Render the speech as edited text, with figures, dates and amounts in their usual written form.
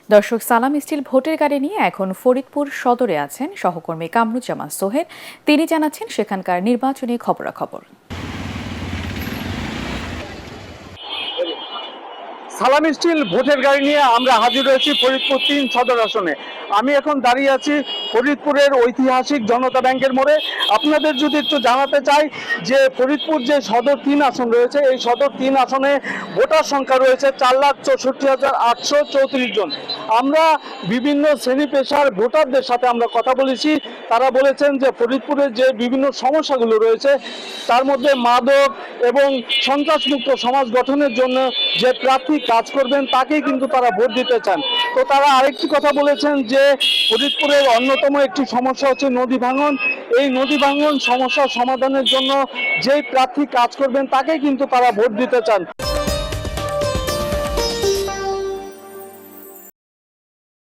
দর্শক, সালাম স্টিল ভোটের গাড়ি নিয়ে এখন ফরিদপুর সদরে আছেন সহকর্মী কামরুজ্জামান সোহেল। তিনি জানাচ্ছেন সেখানকার নির্বাচনী খবরাখবর। সালাম স্টিল ভোটের গাড়ি নিয়ে আমরা হাজির হয়েছি ফরিদপুর ৩ সদর আসনে। আমি এখন দাঁড়িয়ে আছি ফরিদপুরের ঐতিহাসিক জনতা ব্যাংকের মোড়ে। আপনাদের যদি একটু জানাতে চাই যে ফরিদপুর যে সদর ৩ আসন রয়েছে, এই সদর ৩ আসনে ভোটার সংখ্যা রয়েছে 4,64,834 জন। আমরা বিভিন্ন শ্রেণী পেশার ভোটারদের সাথে আমরা কথা বলেছি। তারা বলেছেন যে ফরিদপুরের যে বিভিন্ন সমস্যাগুলো রয়েছে, তার মধ্যে মাদক এবং সন্ত্রাসমুক্ত সমাজ গঠনের জন্য যে প্রার্থী কাজ করবেন তাকেই কিন্তু তারা ভোট দিতে চান। তো তারা আরেকটি কথা বলেছেন যে ফরিদপুরের অন্যতম একটি সমস্যা হচ্ছে নদী ভাঙন। এই নদী ভাঙন সমস্যার সমাধানের জন্য যেই প্রার্থী কাজ করবেন তাকেই কিন্তু তারা ভোট দিতে চান।